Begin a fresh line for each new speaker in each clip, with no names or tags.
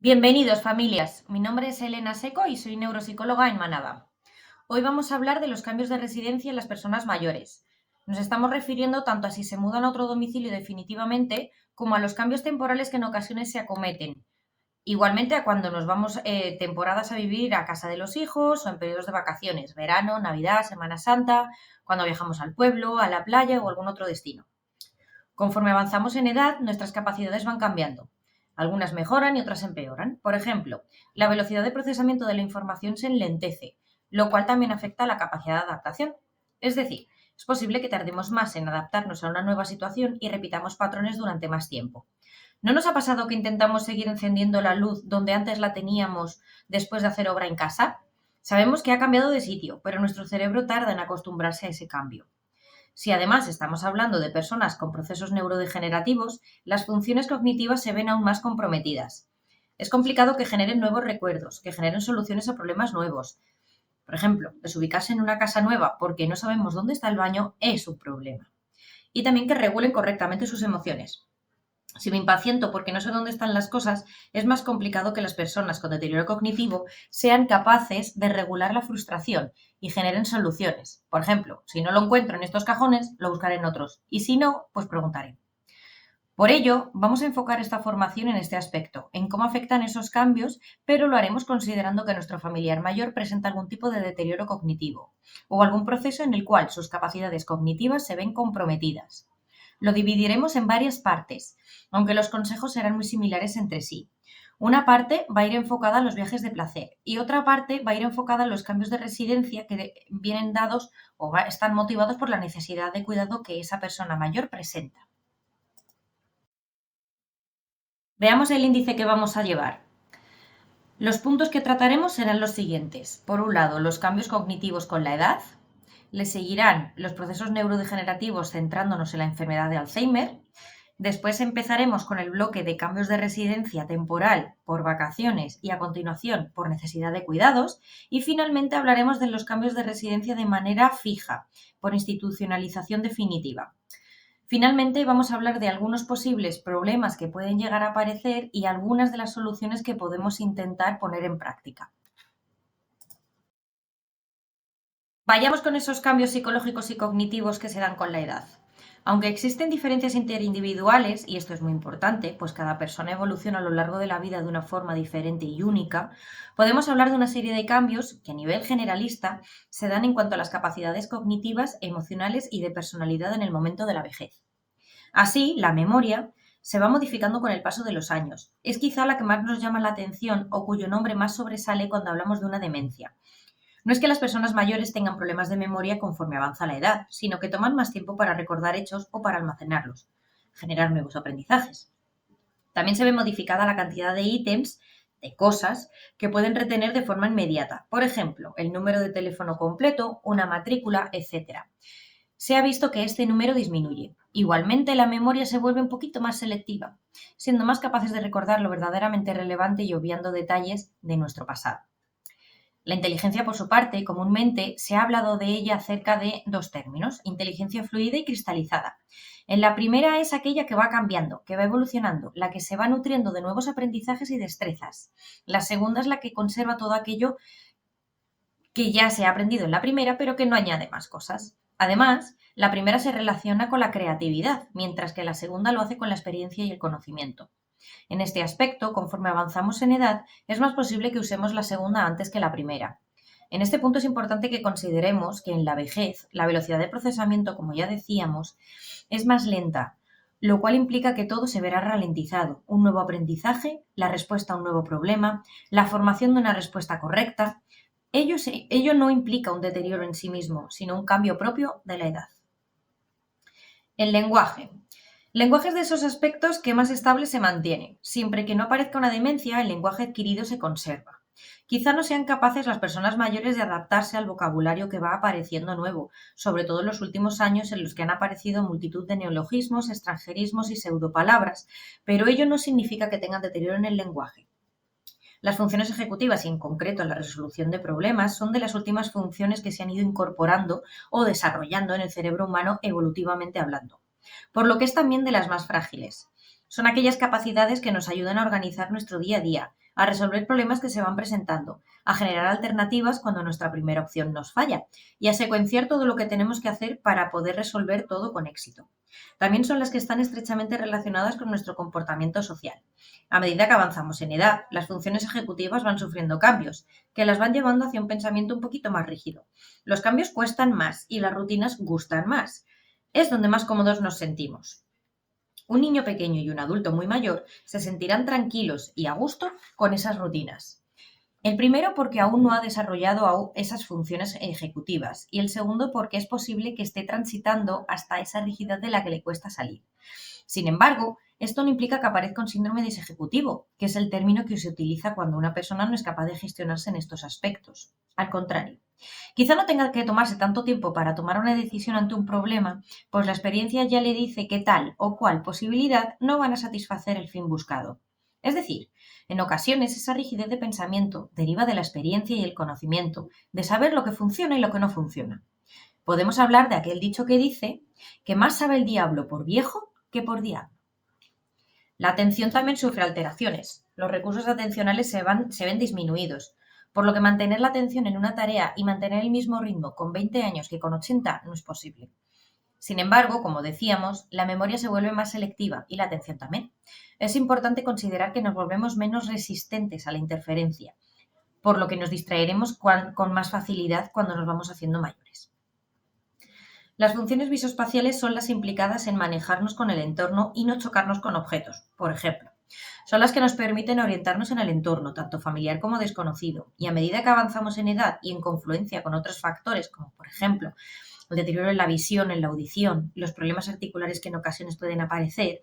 Bienvenidos, familias. Mi nombre es Elena Seco y soy neuropsicóloga en Manaba. Hoy vamos a hablar de los cambios de residencia en las personas mayores. Nos estamos refiriendo tanto a si se mudan a otro domicilio definitivamente como a los cambios temporales que en ocasiones se acometen. Igualmente a cuando nos vamos temporadas a vivir a casa de los hijos o en periodos de vacaciones, verano, Navidad, Semana Santa, cuando viajamos al pueblo, a la playa o algún otro destino. Conforme avanzamos en edad, nuestras capacidades van cambiando. Algunas mejoran y otras empeoran. Por ejemplo, la velocidad de procesamiento de la información se enlentece, lo cual también afecta a la capacidad de adaptación. Es decir, es posible que tardemos más en adaptarnos a una nueva situación y repitamos patrones durante más tiempo. ¿No nos ha pasado que intentamos seguir encendiendo la luz donde antes la teníamos después de hacer obra en casa? Sabemos que ha cambiado de sitio, pero nuestro cerebro tarda en acostumbrarse a ese cambio. Si además estamos hablando de personas con procesos neurodegenerativos, las funciones cognitivas se ven aún más comprometidas. Es complicado que generen nuevos recuerdos, que generen soluciones a problemas nuevos. Por ejemplo, desubicarse en una casa nueva porque no sabemos dónde está el baño es un problema. Y también que regulen correctamente sus emociones. Si me impaciento porque no sé dónde están las cosas, es más complicado que las personas con deterioro cognitivo sean capaces de regular la frustración y generen soluciones. Por ejemplo, si no lo encuentro en estos cajones, lo buscaré en otros. Y si no, pues preguntaré. Por ello, vamos a enfocar esta formación en este aspecto, en cómo afectan esos cambios, pero lo haremos considerando que nuestro familiar mayor presenta algún tipo de deterioro cognitivo o algún proceso en el cual sus capacidades cognitivas se ven comprometidas. Lo dividiremos en varias partes, aunque los consejos serán muy similares entre sí. Una parte va a ir enfocada a los viajes de placer y otra parte va a ir enfocada a los cambios de residencia que vienen dados o están motivados por la necesidad de cuidado que esa persona mayor presenta. Veamos el índice que vamos a llevar. Los puntos que trataremos serán los siguientes. Por un lado, los cambios cognitivos con la edad. Le seguirán los procesos neurodegenerativos centrándonos en la enfermedad de Alzheimer. Después empezaremos con el bloque de cambios de residencia temporal por vacaciones y a continuación por necesidad de cuidados. Y finalmente hablaremos de los cambios de residencia de manera fija, por institucionalización definitiva. Finalmente, vamos a hablar de algunos posibles problemas que pueden llegar a aparecer y algunas de las soluciones que podemos intentar poner en práctica. Vayamos con esos cambios psicológicos y cognitivos que se dan con la edad. Aunque existen diferencias interindividuales, y esto es muy importante, pues cada persona evoluciona a lo largo de la vida de una forma diferente y única, podemos hablar de una serie de cambios que a nivel generalista se dan en cuanto a las capacidades cognitivas, emocionales y de personalidad en el momento de la vejez. Así, la memoria se va modificando con el paso de los años. Es quizá la que más nos llama la atención o cuyo nombre más sobresale cuando hablamos de una demencia. No es que las personas mayores tengan problemas de memoria conforme avanza la edad, sino que toman más tiempo para recordar hechos o para almacenarlos, generar nuevos aprendizajes. También se ve modificada la cantidad de ítems, de cosas, que pueden retener de forma inmediata. Por ejemplo, el número de teléfono completo, una matrícula, etc. Se ha visto que este número disminuye. Igualmente, la memoria se vuelve un poquito más selectiva, siendo más capaces de recordar lo verdaderamente relevante y obviando detalles de nuestro pasado. La inteligencia, por su parte, comúnmente se ha hablado de ella acerca de dos términos, inteligencia fluida y cristalizada. En la primera es aquella que va cambiando, que va evolucionando, la que se va nutriendo de nuevos aprendizajes y destrezas. La segunda es la que conserva todo aquello que ya se ha aprendido en la primera, pero que no añade más cosas. Además, la primera se relaciona con la creatividad, mientras que la segunda lo hace con la experiencia y el conocimiento. En este aspecto, conforme avanzamos en edad, es más posible que usemos la segunda antes que la primera. En este punto es importante que consideremos que en la vejez la velocidad de procesamiento, como ya decíamos, es más lenta, lo cual implica que todo se verá ralentizado. Un nuevo aprendizaje, la respuesta a un nuevo problema, la formación de una respuesta correcta. Ello no implica un deterioro en sí mismo, sino un cambio propio de la edad. El lenguaje. El lenguaje es de esos aspectos que más estable se mantiene. Siempre que no aparezca una demencia, el lenguaje adquirido se conserva. Quizá no sean capaces las personas mayores de adaptarse al vocabulario que va apareciendo nuevo, sobre todo en los últimos años en los que han aparecido multitud de neologismos, extranjerismos y pseudopalabras, pero ello no significa que tengan deterioro en el lenguaje. Las funciones ejecutivas y en concreto la resolución de problemas son de las últimas funciones que se han ido incorporando o desarrollando en el cerebro humano evolutivamente hablando, por lo que es también de las más frágiles. Son aquellas capacidades que nos ayudan a organizar nuestro día a día, a resolver problemas que se van presentando, a generar alternativas cuando nuestra primera opción nos falla y a secuenciar todo lo que tenemos que hacer para poder resolver todo con éxito. También son las que están estrechamente relacionadas con nuestro comportamiento social. A medida que avanzamos en edad, las funciones ejecutivas van sufriendo cambios, que las van llevando hacia un pensamiento un poquito más rígido. Los cambios cuestan más y las rutinas gustan más. Es donde más cómodos nos sentimos. Un niño pequeño y un adulto muy mayor se sentirán tranquilos y a gusto con esas rutinas. El primero porque aún no ha desarrollado esas funciones ejecutivas y el segundo porque es posible que esté transitando hasta esa rigidez de la que le cuesta salir. Sin embargo, esto no implica que aparezca un síndrome disejecutivo, que es el término que se utiliza cuando una persona no es capaz de gestionarse en estos aspectos. Al contrario, quizá no tenga que tomarse tanto tiempo para tomar una decisión ante un problema, pues la experiencia ya le dice que tal o cual posibilidad no van a satisfacer el fin buscado. Es decir, en ocasiones esa rigidez de pensamiento deriva de la experiencia y el conocimiento, de saber lo que funciona y lo que no funciona. Podemos hablar de aquel dicho que dice que más sabe el diablo por viejo que por diablo. La atención también sufre alteraciones. Los recursos atencionales se ven disminuidos, por lo que mantener la atención en una tarea y mantener el mismo ritmo con 20 años que con 80 no es posible. Sin embargo, como decíamos, la memoria se vuelve más selectiva y la atención también. Es importante considerar que nos volvemos menos resistentes a la interferencia, por lo que nos distraeremos con más facilidad cuando nos vamos haciendo mayores. Las funciones visoespaciales son las implicadas en manejarnos con el entorno y no chocarnos con objetos, por ejemplo. Son las que nos permiten orientarnos en el entorno, tanto familiar como desconocido, y a medida que avanzamos en edad y en confluencia con otros factores, como por ejemplo el deterioro en la visión, en la audición, los problemas articulares que en ocasiones pueden aparecer,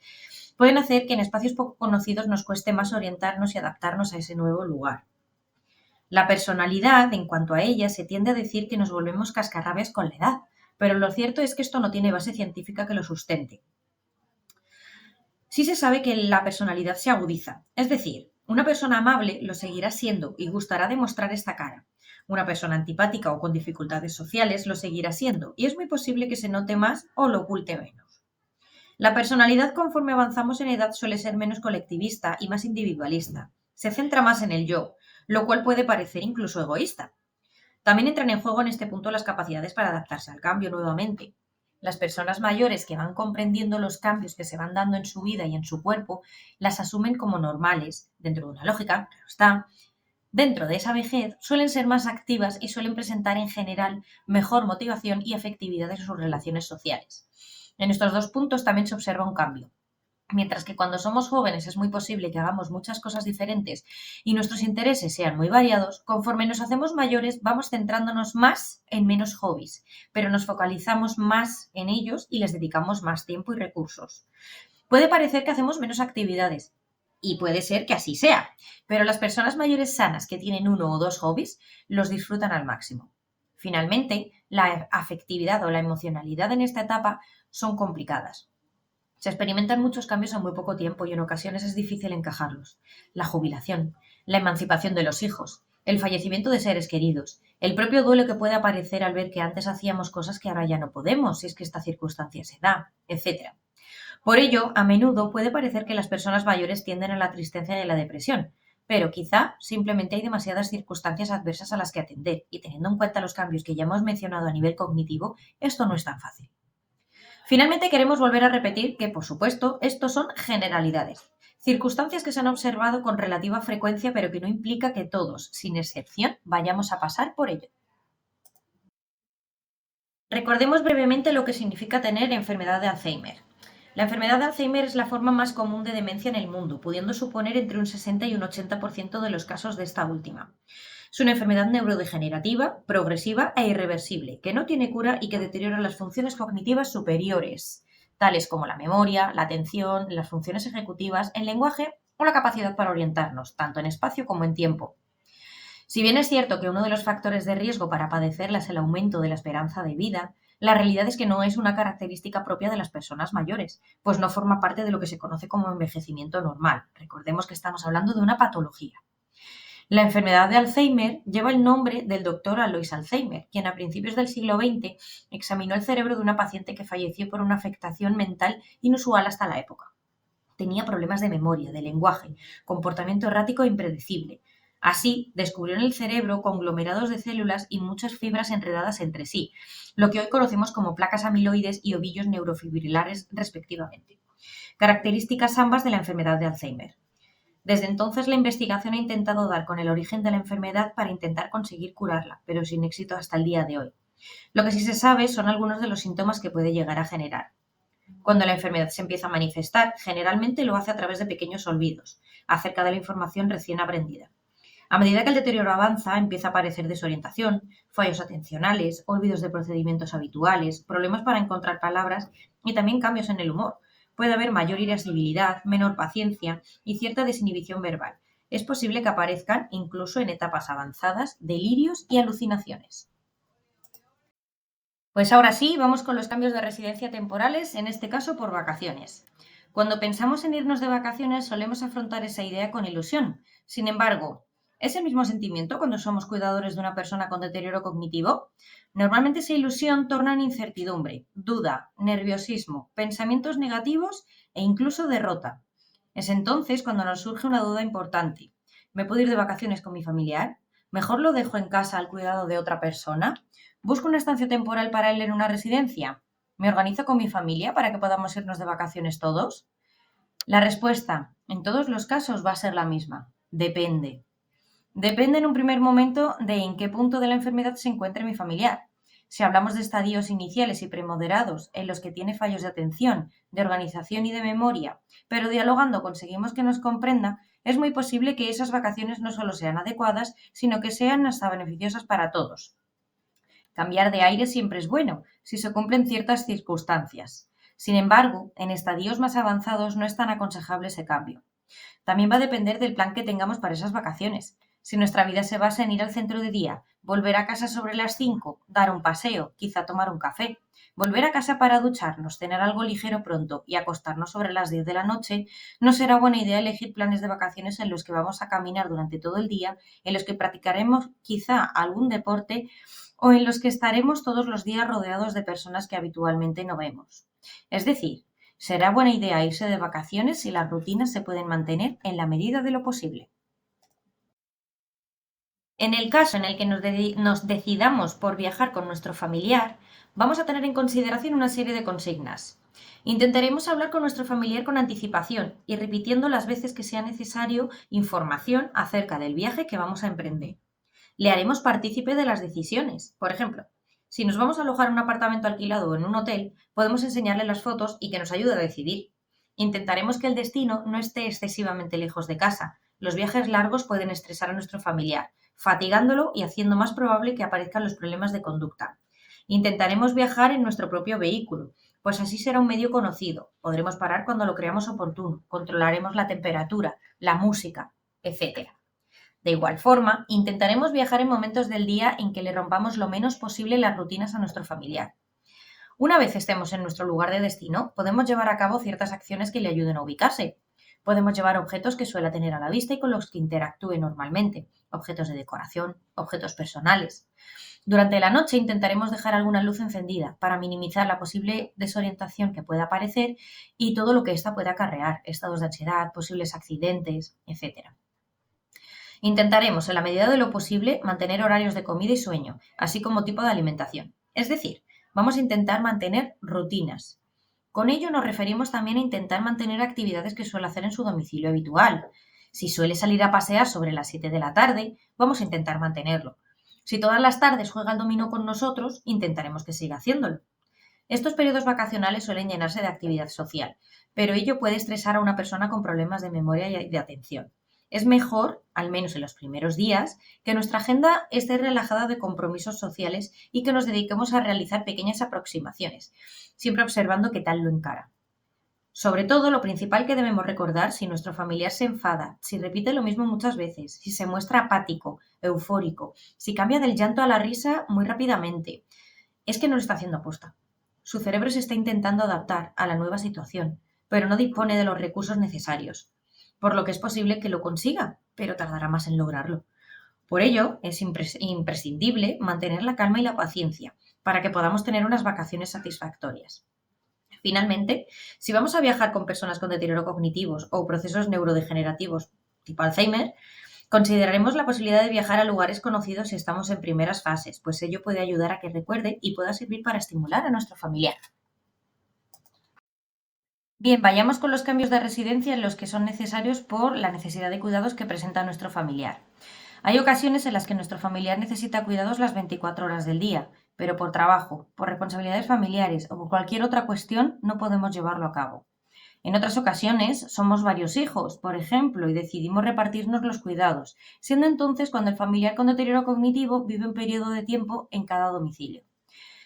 pueden hacer que en espacios poco conocidos nos cueste más orientarnos y adaptarnos a ese nuevo lugar. La personalidad, en cuanto a ella, se tiende a decir que nos volvemos cascarrabias con la edad, pero lo cierto es que esto no tiene base científica que lo sustente. Sí se sabe que la personalidad se agudiza, es decir, una persona amable lo seguirá siendo y gustará demostrar esta cara. Una persona antipática o con dificultades sociales lo seguirá siendo y es muy posible que se note más o lo oculte menos. La personalidad conforme avanzamos en edad suele ser menos colectivista y más individualista. Se centra más en el yo, lo cual puede parecer incluso egoísta. También entran en juego en este punto las capacidades para adaptarse al cambio nuevamente. Las personas mayores que van comprendiendo los cambios que se van dando en su vida y en su cuerpo, las asumen como normales, dentro de una lógica, claro está. Dentro de esa vejez suelen ser más activas y suelen presentar en general mejor motivación y efectividad en sus relaciones sociales. En estos dos puntos también se observa un cambio. Mientras que cuando somos jóvenes es muy posible que hagamos muchas cosas diferentes y nuestros intereses sean muy variados, conforme nos hacemos mayores vamos centrándonos más en menos hobbies, pero nos focalizamos más en ellos y les dedicamos más tiempo y recursos. Puede parecer que hacemos menos actividades y puede ser que así sea, pero las personas mayores sanas que tienen uno o dos hobbies los disfrutan al máximo. Finalmente, la afectividad o la emocionalidad en esta etapa son complicadas. Se experimentan muchos cambios en muy poco tiempo y en ocasiones es difícil encajarlos. La jubilación, la emancipación de los hijos, el fallecimiento de seres queridos, el propio duelo que puede aparecer al ver que antes hacíamos cosas que ahora ya no podemos, si es que esta circunstancia se da, etc. Por ello, a menudo puede parecer que las personas mayores tienden a la tristeza y a la depresión, pero quizá simplemente hay demasiadas circunstancias adversas a las que atender y teniendo en cuenta los cambios que ya hemos mencionado a nivel cognitivo, esto no es tan fácil. Finalmente, queremos volver a repetir que, por supuesto, estos son generalidades, circunstancias que se han observado con relativa frecuencia, pero que no implica que todos, sin excepción, vayamos a pasar por ello. Recordemos brevemente lo que significa tener enfermedad de Alzheimer. La enfermedad de Alzheimer es la forma más común de demencia en el mundo, pudiendo suponer entre un 60 y un 80% de los casos de esta última. Es una enfermedad neurodegenerativa, progresiva e irreversible, que no tiene cura y que deteriora las funciones cognitivas superiores, tales como la memoria, la atención, las funciones ejecutivas, el lenguaje o la capacidad para orientarnos, tanto en espacio como en tiempo. Si bien es cierto que uno de los factores de riesgo para padecerla es el aumento de la esperanza de vida, la realidad es que no es una característica propia de las personas mayores, pues no forma parte de lo que se conoce como envejecimiento normal. Recordemos que estamos hablando de una patología. La enfermedad de Alzheimer lleva el nombre del doctor Alois Alzheimer, quien a principios del siglo XX examinó el cerebro de una paciente que falleció por una afectación mental inusual hasta la época. Tenía problemas de memoria, de lenguaje, comportamiento errático e impredecible. Así, descubrió en el cerebro conglomerados de células y muchas fibras enredadas entre sí, lo que hoy conocemos como placas amiloides y ovillos neurofibrilares respectivamente, características ambas de la enfermedad de Alzheimer. Desde entonces, la investigación ha intentado dar con el origen de la enfermedad para intentar conseguir curarla, pero sin éxito hasta el día de hoy. Lo que sí se sabe son algunos de los síntomas que puede llegar a generar. Cuando la enfermedad se empieza a manifestar, generalmente lo hace a través de pequeños olvidos acerca de la información recién aprendida. A medida que el deterioro avanza, empieza a aparecer desorientación, fallos atencionales, olvidos de procedimientos habituales, problemas para encontrar palabras y también cambios en el humor. Puede haber mayor irascibilidad, menor paciencia y cierta desinhibición verbal. Es posible que aparezcan, incluso en etapas avanzadas, delirios y alucinaciones. Pues ahora sí, vamos con los cambios de residencia temporales, en este caso por vacaciones. Cuando pensamos en irnos de vacaciones solemos afrontar esa idea con ilusión. Sin embargo, ¿es el mismo sentimiento cuando somos cuidadores de una persona con deterioro cognitivo? Normalmente esa ilusión torna en incertidumbre, duda, nerviosismo, pensamientos negativos e incluso derrota. Es entonces cuando nos surge una duda importante. ¿Me puedo ir de vacaciones con mi familiar? ¿Mejor lo dejo en casa al cuidado de otra persona? ¿Busco una estancia temporal para él en una residencia? ¿Me organizo con mi familia para que podamos irnos de vacaciones todos? La respuesta, en todos los casos, va a ser la misma. Depende. Depende en un primer momento de en qué punto de la enfermedad se encuentre mi familiar. Si hablamos de estadios iniciales y premoderados en los que tiene fallos de atención, de organización y de memoria, pero dialogando conseguimos que nos comprenda, es muy posible que esas vacaciones no solo sean adecuadas, sino que sean hasta beneficiosas para todos. Cambiar de aire siempre es bueno, si se cumplen ciertas circunstancias. Sin embargo, en estadios más avanzados no es tan aconsejable ese cambio. También va a depender del plan que tengamos para esas vacaciones. Si nuestra vida se basa en ir al centro de día, volver a casa sobre las 5, dar un paseo, quizá tomar un café, volver a casa para ducharnos, cenar algo ligero pronto y acostarnos sobre las 10 de la noche, no será buena idea elegir planes de vacaciones en los que vamos a caminar durante todo el día, en los que practicaremos quizá algún deporte o en los que estaremos todos los días rodeados de personas que habitualmente no vemos. Es decir, será buena idea irse de vacaciones si las rutinas se pueden mantener en la medida de lo posible. En el caso en el que nos decidamos por viajar con nuestro familiar, vamos a tener en consideración una serie de consignas. Intentaremos hablar con nuestro familiar con anticipación y repitiendo las veces que sea necesario información acerca del viaje que vamos a emprender. Le haremos partícipe de las decisiones. Por ejemplo, si nos vamos a alojar en un apartamento alquilado o en un hotel, podemos enseñarle las fotos y que nos ayude a decidir. Intentaremos que el destino no esté excesivamente lejos de casa. Los viajes largos pueden estresar a nuestro familiar, fatigándolo y haciendo más probable que aparezcan los problemas de conducta. Intentaremos viajar en nuestro propio vehículo, pues así será un medio conocido. Podremos parar cuando lo creamos oportuno, controlaremos la temperatura, la música, etc. De igual forma, intentaremos viajar en momentos del día en que le rompamos lo menos posible las rutinas a nuestro familiar. Una vez estemos en nuestro lugar de destino, podemos llevar a cabo ciertas acciones que le ayuden a ubicarse. Podemos llevar objetos que suele tener a la vista y con los que interactúe normalmente, objetos de decoración, objetos personales. Durante la noche intentaremos dejar alguna luz encendida para minimizar la posible desorientación que pueda aparecer y todo lo que ésta pueda acarrear, estados de ansiedad, posibles accidentes, etc. Intentaremos, en la medida de lo posible, mantener horarios de comida y sueño, así como tipo de alimentación. Es decir, vamos a intentar mantener rutinas. Con ello nos referimos también a intentar mantener actividades que suele hacer en su domicilio habitual. Si suele salir a pasear sobre las 7 de la tarde, vamos a intentar mantenerlo. Si todas las tardes juega al dominó con nosotros, intentaremos que siga haciéndolo. Estos periodos vacacionales suelen llenarse de actividad social, pero ello puede estresar a una persona con problemas de memoria y de atención. Es mejor, al menos en los primeros días, que nuestra agenda esté relajada de compromisos sociales y que nos dediquemos a realizar pequeñas aproximaciones, siempre observando qué tal lo encara. Sobre todo, lo principal que debemos recordar si nuestro familiar se enfada, si repite lo mismo muchas veces, si se muestra apático, eufórico, si cambia del llanto a la risa muy rápidamente, es que no lo está haciendo aposta. Su cerebro se está intentando adaptar a la nueva situación, pero no dispone de los recursos necesarios, por lo que es posible que lo consiga, pero tardará más en lograrlo. Por ello, es imprescindible mantener la calma y la paciencia para que podamos tener unas vacaciones satisfactorias. Finalmente, si vamos a viajar con personas con deterioro cognitivos o procesos neurodegenerativos tipo Alzheimer, consideraremos la posibilidad de viajar a lugares conocidos si estamos en primeras fases, pues ello puede ayudar a que recuerde y pueda servir para estimular a nuestro familiar. Bien, vayamos con los cambios de residencia en los que son necesarios por la necesidad de cuidados que presenta nuestro familiar. Hay ocasiones en las que nuestro familiar necesita cuidados las 24 horas del día, pero por trabajo, por responsabilidades familiares o por cualquier otra cuestión no podemos llevarlo a cabo. En otras ocasiones somos varios hijos, por ejemplo, y decidimos repartirnos los cuidados, siendo entonces cuando el familiar con deterioro cognitivo vive un periodo de tiempo en cada domicilio.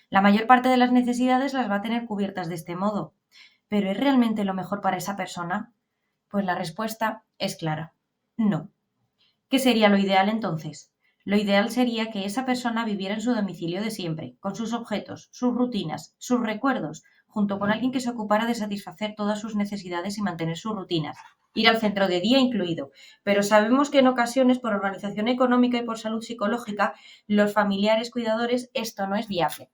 La mayor parte de las necesidades las va a tener cubiertas de este modo, pero ¿es realmente lo mejor para esa persona? Pues la respuesta es clara, no. ¿Qué sería lo ideal entonces? Lo ideal sería que esa persona viviera en su domicilio de siempre, con sus objetos, sus rutinas, sus recuerdos, junto con alguien que se ocupara de satisfacer todas sus necesidades y mantener sus rutinas, ir al centro de día incluido. Pero sabemos que en ocasiones, por organización económica y por salud psicológica, los familiares cuidadores esto no es viable.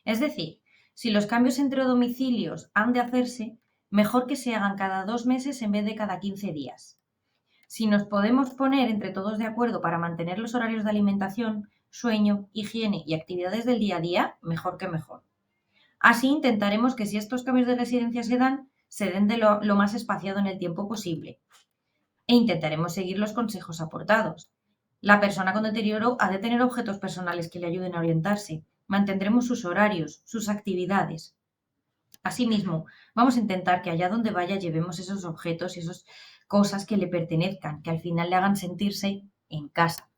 Es decir, si los cambios entre domicilios han de hacerse, mejor que se hagan cada 2 meses en vez de cada 15 días. Si nos podemos poner entre todos de acuerdo para mantener los horarios de alimentación, sueño, higiene y actividades del día a día, mejor que mejor. Así intentaremos que si estos cambios de residencia se den de lo más espaciado en el tiempo posible. E intentaremos seguir los consejos aportados. La persona con deterioro ha de tener objetos personales que le ayuden a orientarse. Mantendremos sus horarios, sus actividades. Asimismo, vamos a intentar que allá donde vaya llevemos esos objetos y esas cosas que le pertenezcan, que al final le hagan sentirse en casa.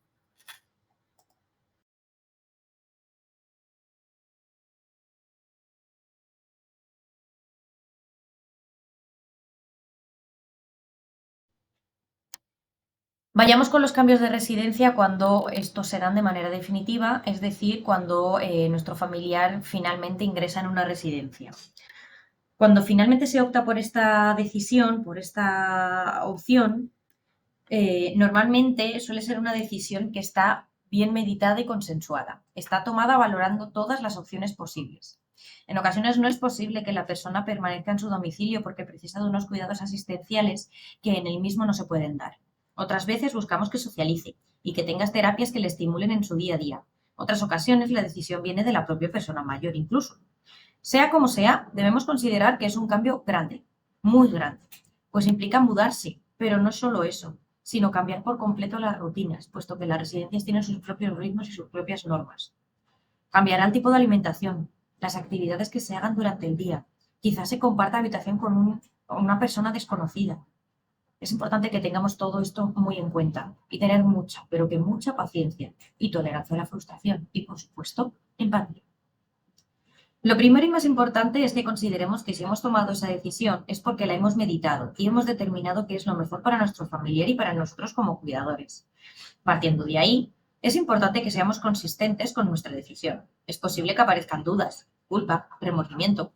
Vayamos con los cambios de residencia cuando estos se dan de manera definitiva, es decir, cuando nuestro familiar finalmente ingresa en una residencia. Cuando finalmente se opta por esta decisión, por esta opción, normalmente suele ser una decisión que está bien meditada y consensuada. Está tomada valorando todas las opciones posibles. En ocasiones no es posible que la persona permanezca en su domicilio porque precisa de unos cuidados asistenciales que en el mismo no se pueden dar. Otras veces buscamos que socialice y que tengas terapias que le estimulen en su día a día. Otras ocasiones la decisión viene de la propia persona mayor incluso. Sea como sea, debemos considerar que es un cambio grande, muy grande, pues implica mudarse, pero no solo eso, sino cambiar por completo las rutinas, puesto que las residencias tienen sus propios ritmos y sus propias normas. Cambiará el tipo de alimentación, las actividades que se hagan durante el día. Quizás se comparta habitación con una persona desconocida. Es importante que tengamos todo esto muy en cuenta y tener mucha, pero que mucha paciencia y tolerancia a la frustración y, por supuesto, empatía. Lo primero y más importante es que consideremos que si hemos tomado esa decisión es porque la hemos meditado y hemos determinado que es lo mejor para nuestro familiar y para nosotros como cuidadores. Partiendo de ahí, es importante que seamos consistentes con nuestra decisión. Es posible que aparezcan dudas, culpa, remordimiento.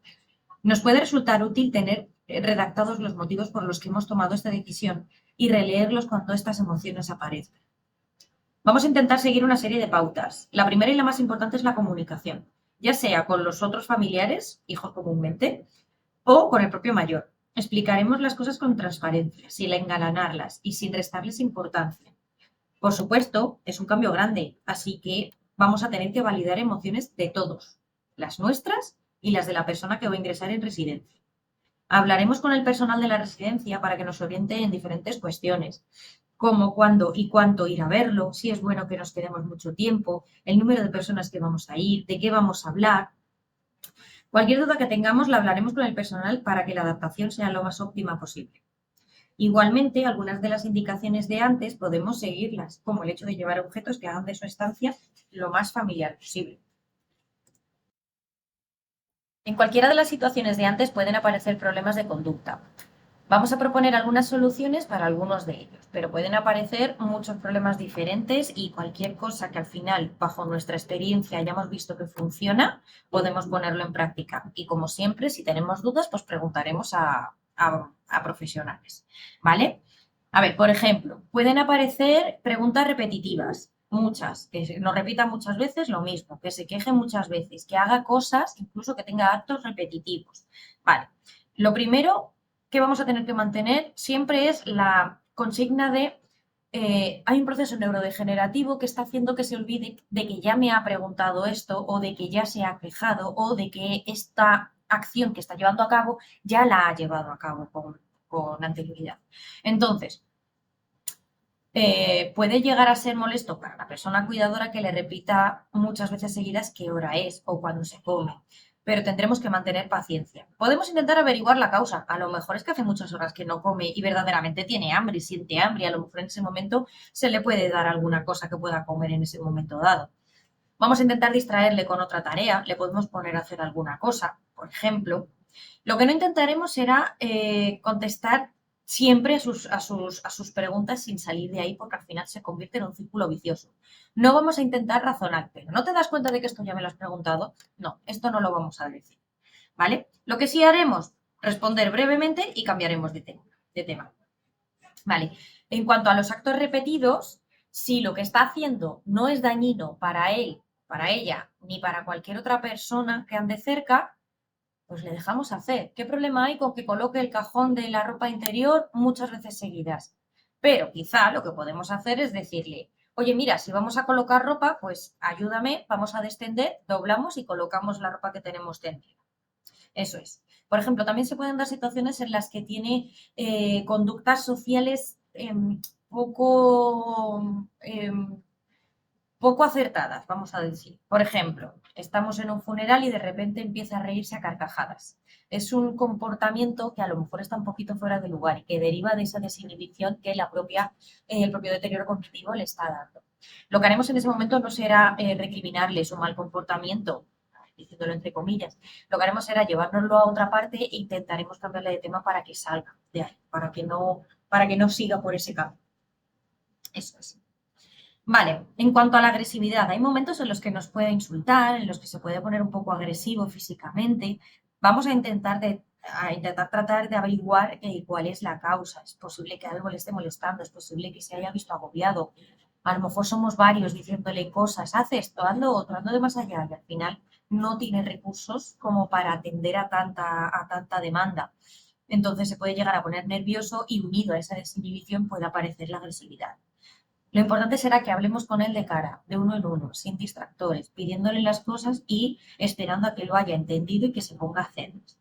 Nos puede resultar útil tener redactados los motivos por los que hemos tomado esta decisión y releerlos cuando estas emociones aparezcan. Vamos a intentar seguir una serie de pautas. La primera y la más importante es la comunicación, ya sea con los otros familiares, hijos comúnmente, o con el propio mayor. Explicaremos las cosas con transparencia, sin engalanarlas y sin restarles importancia. Por supuesto, es un cambio grande, así que vamos a tener que validar emociones de todos, las nuestras y las de la persona que va a ingresar en residencia. Hablaremos con el personal de la residencia para que nos oriente en diferentes cuestiones, como cuándo y cuánto ir a verlo, si es bueno que nos quedemos mucho tiempo, el número de personas que vamos a ir, de qué vamos a hablar. Cualquier duda que tengamos la hablaremos con el personal para que la adaptación sea lo más óptima posible. Igualmente, algunas de las indicaciones de antes podemos seguirlas, como el hecho de llevar objetos que hagan de su estancia lo más familiar posible. En cualquiera de las situaciones de antes pueden aparecer problemas de conducta. Vamos a proponer algunas soluciones para algunos de ellos, pero pueden aparecer muchos problemas diferentes y cualquier cosa que al final, bajo nuestra experiencia, hayamos visto que funciona, podemos ponerlo en práctica. Y como siempre, si tenemos dudas, pues preguntaremos a profesionales, ¿vale? A ver, por ejemplo, pueden aparecer preguntas repetitivas, muchas, que nos repitan muchas veces lo mismo, que se queje muchas veces, que haga cosas, incluso que tenga actos repetitivos. Vale, lo primero que vamos a tener que mantener siempre es la consigna de hay un proceso neurodegenerativo que está haciendo que se olvide de que ya me ha preguntado esto o de que ya se ha quejado o de que esta acción que está llevando a cabo ya la ha llevado a cabo con anterioridad. Entonces, puede llegar a ser molesto para la persona cuidadora que le repita muchas veces seguidas qué hora es o cuándo se come, pero tendremos que mantener paciencia. Podemos intentar averiguar la causa. A lo mejor es que hace muchas horas que no come y verdaderamente tiene hambre, siente hambre y a lo mejor en ese momento se le puede dar alguna cosa que pueda comer en ese momento dado. Vamos a intentar distraerle con otra tarea, le podemos poner a hacer alguna cosa, por ejemplo. Lo que no intentaremos será contestar siempre a sus preguntas sin salir de ahí porque al final se convierte en un círculo vicioso. No vamos a intentar razonar, pero ¿no te das cuenta de que esto ya me lo has preguntado? No, esto no lo vamos a decir, ¿vale? Lo que sí haremos, responder brevemente y cambiaremos de tema. Vale, en cuanto a los actos repetidos, si lo que está haciendo no es dañino para él, para ella, ni para cualquier otra persona que ande cerca, pues le dejamos hacer. ¿Qué problema hay con que coloque el cajón de la ropa interior muchas veces seguidas? Pero quizá lo que podemos hacer es decirle, oye, mira, si vamos a colocar ropa, pues ayúdame, vamos a descender, doblamos y colocamos la ropa que tenemos tendida. Eso es. Por ejemplo, también se pueden dar situaciones en las que tiene conductas sociales poco acertadas, vamos a decir. Por ejemplo, estamos en un funeral y de repente empieza a reírse a carcajadas. Es un comportamiento que a lo mejor está un poquito fuera de lugar y que deriva de esa desinhibición que el propio deterioro cognitivo le está dando. Lo que haremos en ese momento no será recriminarle su mal comportamiento, diciéndolo entre comillas. Lo que haremos será llevárnoslo a otra parte e intentaremos cambiarle de tema para que salga de ahí, para que no siga por ese camino. Eso es. Vale, en cuanto a la agresividad, hay momentos en los que nos puede insultar, en los que se puede poner un poco agresivo físicamente. Vamos a intentar tratar de averiguar cuál es la causa. Es posible que algo le esté molestando, es posible que se haya visto agobiado. A lo mejor somos varios diciéndole cosas, haz esto, haz lo otro, ando de más allá, y al final no tiene recursos como para atender a tanta demanda. Entonces se puede llegar a poner nervioso y unido a esa desinhibición puede aparecer la agresividad. Lo importante será que hablemos con él de cara, de uno en uno, sin distractores, pidiéndole las cosas y esperando a que lo haya entendido y que se ponga a hacerlas.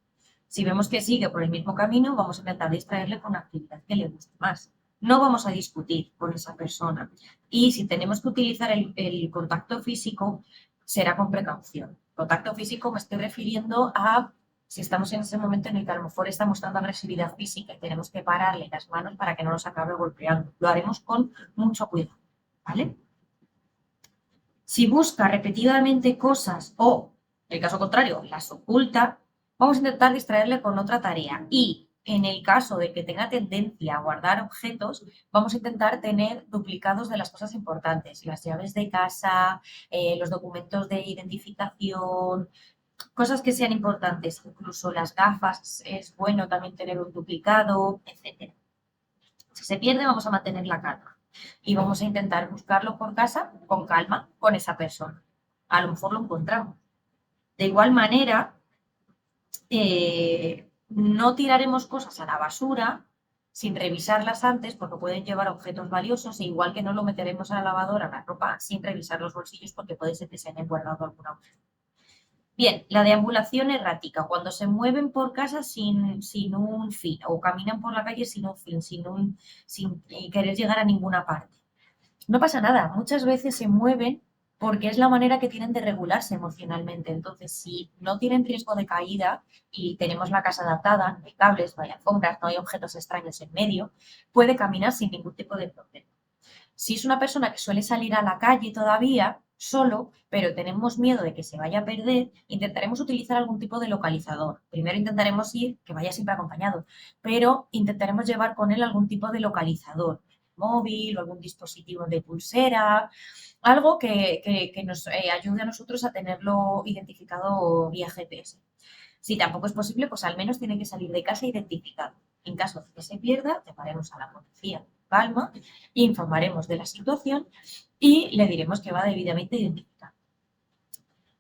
Si vemos que sigue por el mismo camino, vamos a intentar distraerle con una actividad que le guste más. No vamos a discutir con esa persona. Y si tenemos que utilizar el contacto físico, será con precaución. Contacto físico me estoy refiriendo a si estamos en ese momento en el que a lo mejor está mostrando agresividad física y tenemos que pararle las manos para que no nos acabe golpeando. Lo haremos con mucho cuidado, ¿vale? Si busca repetidamente cosas o, en el caso contrario, las oculta, vamos a intentar distraerle con otra tarea. Y en el caso de que tenga tendencia a guardar objetos, vamos a intentar tener duplicados de las cosas importantes, las llaves de casa, los documentos de identificación, cosas que sean importantes, incluso las gafas, es bueno también tener un duplicado, etc. Si se pierde, vamos a mantener la calma y vamos a intentar buscarlo por casa con calma con esa persona. A lo mejor lo encontramos. De igual manera, no tiraremos cosas a la basura sin revisarlas antes porque pueden llevar objetos valiosos, e igual que no lo meteremos a la lavadora, la ropa, sin revisar los bolsillos porque puede ser que se hayan guardado alguna objeto. Bien, la deambulación errática, cuando se mueven por casa sin un fin o caminan por la calle sin un fin, sin querer llegar a ninguna parte. No pasa nada, muchas veces se mueven porque es la manera que tienen de regularse emocionalmente. Entonces, si no tienen riesgo de caída y tenemos la casa adaptada, no hay cables, no hay alfombras, no hay objetos extraños en medio, puede caminar sin ningún tipo de problema. Si es una persona que suele salir a la calle todavía, solo, pero tenemos miedo de que se vaya a perder, intentaremos utilizar algún tipo de localizador. Primero intentaremos ir, que vaya siempre acompañado, pero intentaremos llevar con él algún tipo de localizador, móvil o algún dispositivo de pulsera, algo que nos ayude a nosotros a tenerlo identificado vía GPS. Si tampoco es posible, pues al menos tiene que salir de casa identificado. En caso de que se pierda, llamaremos a la policía calma, informaremos de la situación y le diremos que va debidamente identificado.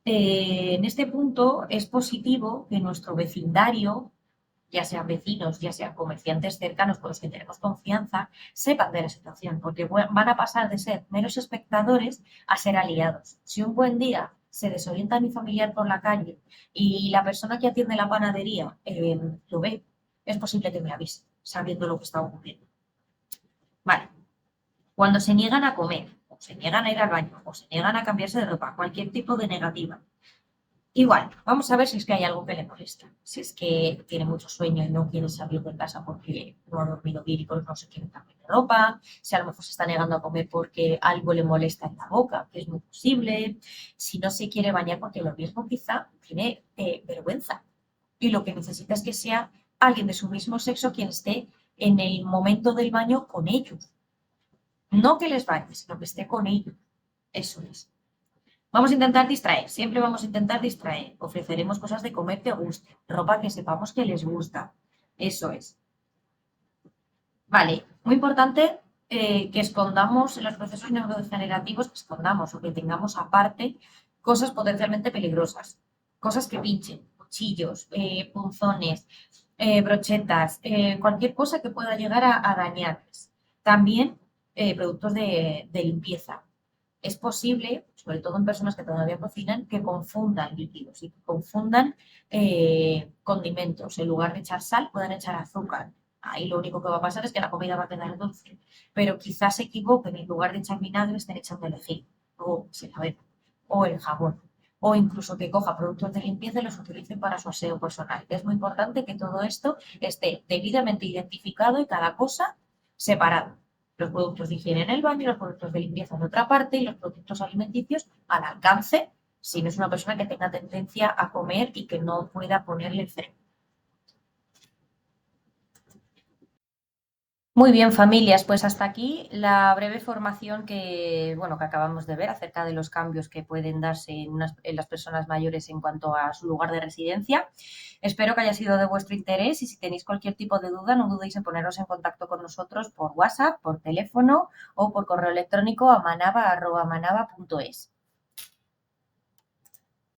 En este punto es positivo que nuestro vecindario, ya sean vecinos, ya sean comerciantes cercanos con los que tenemos confianza, sepan de la situación, porque van a pasar de ser meros espectadores a ser aliados. Si un buen día se desorienta mi familiar por la calle y la persona que atiende la panadería lo ve, es posible que me avise, sabiendo lo que está ocurriendo. Vale, cuando se niegan a comer, o se niegan a ir al baño, o se niegan a cambiarse de ropa, cualquier tipo de negativa, igual, vamos a ver si es que hay algo que le molesta. Si es que tiene mucho sueño y no quiere salir de casa porque no ha dormido bien y por eso no se quiere cambiar de ropa. Si a lo mejor se está negando a comer porque algo le molesta en la boca, que es muy posible. Si no se quiere bañar porque lo mismo quizá tiene vergüenza. Y lo que necesita es que sea alguien de su mismo sexo quien esté en el momento del baño con ellos. No que les bañe, sino que esté con ellos. Eso es. Vamos a intentar distraer, siempre vamos a intentar distraer. Ofreceremos cosas de comer que guste, ropa que sepamos que les gusta. Eso es. Vale, muy importante que escondamos en los procesos neurodegenerativos, que escondamos o que tengamos aparte cosas potencialmente peligrosas. Cosas que pinchen, cuchillos, punzones, brochetas, cualquier cosa que pueda llegar a dañarles. También productos de limpieza. Es posible, sobre todo en personas que todavía cocinan, que confundan líquidos y que confundan condimentos. En lugar de echar sal, puedan echar azúcar. Ahí lo único que va a pasar es que la comida va a quedar dulce. Pero quizás se equivoquen, en lugar de echar vinagre, estén echando el ají, o sin saber, o el jabón. O incluso que coja productos de limpieza y los utilicen para su aseo personal. Es muy importante que todo esto esté debidamente identificado y cada cosa separada. Los productos de higiene en el baño, los productos de limpieza en otra parte y los productos alimenticios al alcance si no es una persona que tenga tendencia a comer y que no pueda ponerle freno. Muy bien, familias, pues hasta aquí la breve formación bueno, que acabamos de ver acerca de los cambios que pueden darse en las personas mayores en cuanto a su lugar de residencia. Espero que haya sido de vuestro interés y si tenéis cualquier tipo de duda, no dudéis en poneros en contacto con nosotros por WhatsApp, por teléfono o por correo electrónico a manaba@manaba.es.